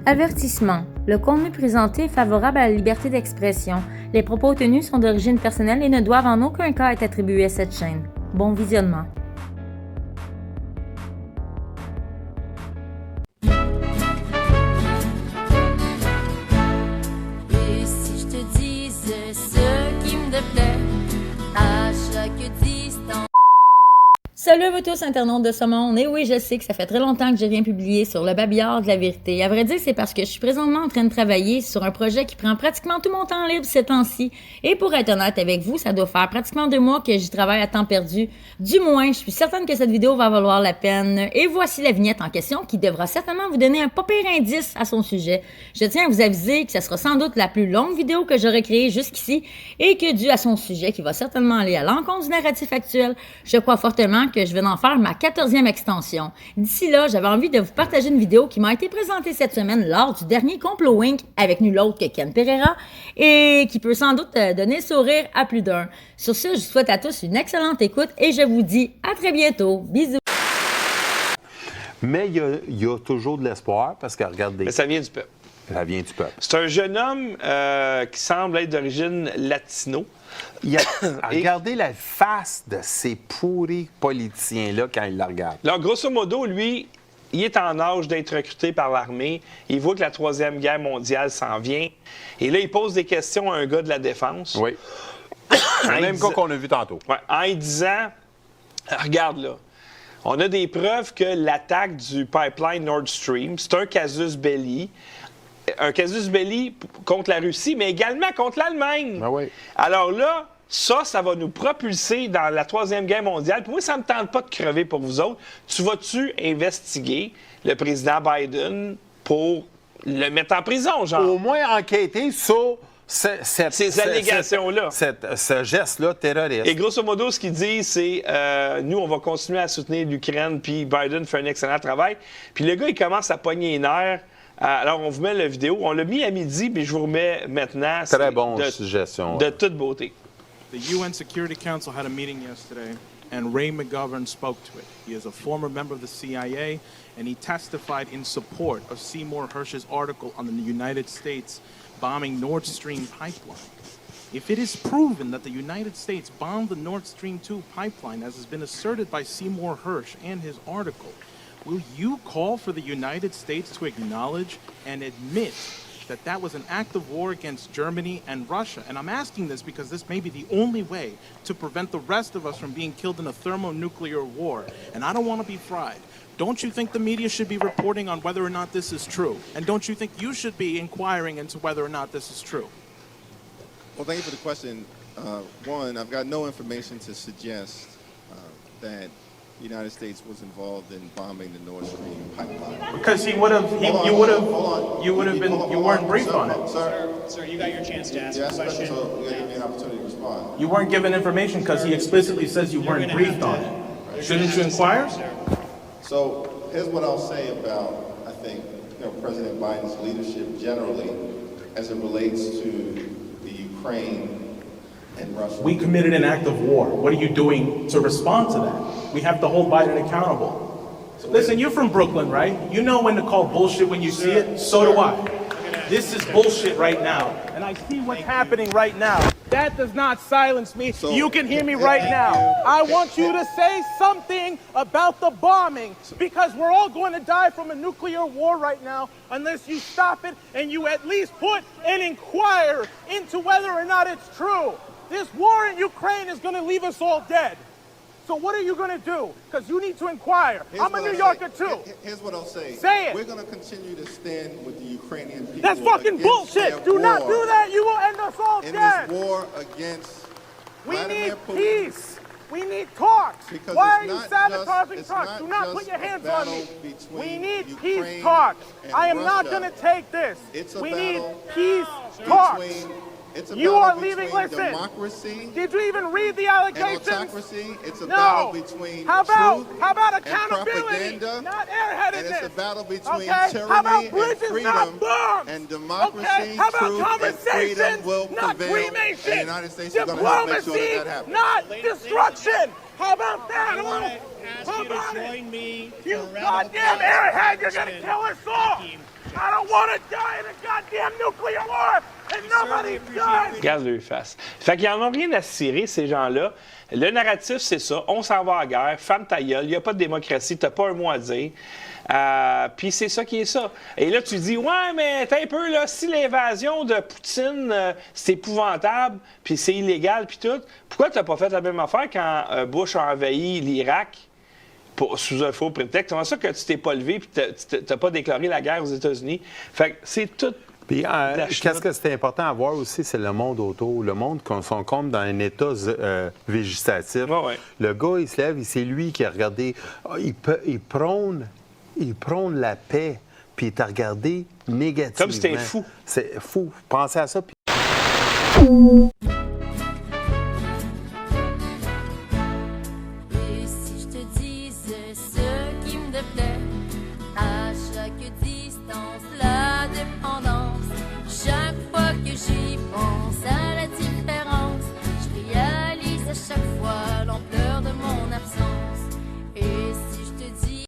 Avertissement. Le contenu présenté est favorable à la liberté d'expression. Les propos tenus sont d'origine personnelle et ne doivent en aucun cas être attribués à cette chaîne. Bon visionnement. Et si je te disais ce qui me déplaît à chaque distance? Salut à vous tous, internautes de ce monde. Et oui, je sais que ça fait très longtemps que j'ai rien publié sur le babillard de la vérité. À vrai dire, c'est parce que je suis présentement en train de travailler sur un projet qui prend pratiquement tout mon temps libre ces temps-ci. Et pour être honnête avec vous, ça doit faire pratiquement 2 mois que j'y travaille à temps perdu. Du moins, je suis certaine que cette vidéo va valoir la peine. Et voici la vignette en question qui devra certainement vous donner un pas pire indice à son sujet. Je tiens à vous aviser que ce sera sans doute la plus longue vidéo que j'aurai créée jusqu'ici et que dû à son sujet qui va certainement aller à l'encontre du narratif actuel, je crois fortement que je vais en faire ma 14e extension. D'ici là, j'avais envie de vous partager une vidéo qui m'a été présentée cette semaine lors du dernier Complot Inc. avec nul autre que Ken Pereira et qui peut sans doute donner sourire à plus d'un. Sur ce, je vous souhaite à tous une excellente écoute et je vous dis à très bientôt. Bisous! Mais il y a toujours de l'espoir parce que regardez. Mais ça vient du peuple. Ça vient du peuple. C'est un jeune homme qui semble être d'origine latino. Regardez la face de ces pourris politiciens-là quand ils la regardent. Alors, grosso modo, lui, il est en âge d'être recruté par l'armée. Il voit que la Troisième Guerre mondiale s'en vient. Et là, il pose des questions à un gars de la Défense. Oui. Le même cas qu'on a vu tantôt. Ouais, en lui disant, regarde là, on a des preuves que l'attaque du pipeline Nord Stream, c'est un casus belli. Un casus belli contre la Russie, mais également contre l'Allemagne. Ah oui. Alors là, ça va nous propulser dans la Troisième Guerre mondiale. Pour moi, ça ne me tente pas de crever pour vous autres. Tu vas-tu investiguer le président Biden pour le mettre en prison, genre? Au moins enquêter sur ces allégations-là. Ce geste-là terroriste. Et grosso modo, ce qu'il dit, c'est nous, on va continuer à soutenir l'Ukraine, puis Biden fait un excellent travail. Puis le gars, il commence à pogner les nerfs. Alors, on vous met la vidéo. On l'a mis à midi, mais je vous remets maintenant. Très bonne suggestion. De toute beauté. The UN Security Council had a meeting yesterday, and Ray McGovern spoke to it. He is a former member of the CIA, and he testified in support of Seymour Hersh's article on the United States bombing Nord Stream pipeline. If it is proven that the United States bombed the Nord Stream 2 pipeline, as has been asserted by Seymour Hersh and his article, will you call for the United States to acknowledge and admit that that was an act of war against Germany and Russia? And I'm asking this because this may be the only way to prevent the rest of us from being killed in a thermonuclear war. And I don't want to be fried. Don't you think the media should be reporting on whether or not this is true? And don't you think you should be inquiring into whether or not this is true? Well, thank you for the question. One, I've got no information to suggest that the United States was involved in bombing the Nord Stream pipeline. Because you weren't briefed on it. Sir, you got your chance to ask a question. So you give me an opportunity to respond. You weren't given information because he explicitly says you weren't briefed on it. Shouldn't you inquire? So here's what I'll say about, I think, President Biden's leadership generally as it relates to the Ukraine and Russia. We committed an act of war. What are you doing to respond to that? We have to hold Biden accountable. So listen, you're from Brooklyn, right? You know when to call bullshit when you see it. So do I. This is bullshit right now. And I see what's happening right now. That does not silence me. You can hear me right now. I want you to say something about the bombing because we're all going to die from a nuclear war right now unless you stop it and you at least put and inquire into whether or not it's true. This war in Ukraine is going to leave us all dead. So what are you going to do? Because you need to inquire. I'm a New Yorker too. Here's what I'll say. Say it. We're going to continue to stand with the Ukrainian people. That's fucking bullshit. Do not do that. You will end us all dead. In this war against We Vladimir need Putin. peace. We need talks. Because Why are it's you not sabotaging just- talks? it's Do not not just put your a hands on me. battle between We need Ukraine peace talks. and I am not Russia. going to take this. It's a We need battle peace talks. It's a You battle are leaving, between listen. democracy Did you even read the and allegations? autocracy. It's a battle No. between How about truth accountability? and propaganda. Not And airheadedness. it's a battle between Okay? How about tyranny and bridges, freedom. not bombs? And democracy, Okay? How about truth, and conversations, freedom will not prevail. cremation? And the United States is going to help make sure that Diplomacy, that happens. not destruction. How about that? ask you to join me for You a round of goddamn applause airhead, for you're gonna President kill us all! Hakeem I don't want to die in a goddamn nuclear war, and nobody does! Regarde leur face. Fait qu'ils n'en ont rien à cirer, ces gens-là. Le narratif, c'est ça. On s'en va à la guerre, ferme ta gueule, il n'y a pas de démocratie, t'as pas un mot à dire. Puis c'est ça qui est ça. Et là, tu dis, ouais, mais t'as un peu, là, si l'invasion de Poutine, c'est épouvantable, puis c'est illégal, puis tout, pourquoi t'as pas fait la même affaire quand Bush a envahi l'Irak sous un faux prétexte? Comment ça que tu t'es pas levé puis t'as pas déclaré la guerre aux États-Unis? Fait que c'est tout. Puis, qu'est-ce que c'est important à voir aussi, c'est le monde autour. Le monde qu'on sont comme dans un état végétatif. Ouais. Le gars, il se lève, c'est lui qui a regardé. Il prône la paix, puis il t'a regardé négativement. Comme si c'était fou. C'est fou. Pensez à ça. Puis... Et si je te disais ce qui me déplaît, à chaque distance, la dépendance, chaque fois que j'y pense à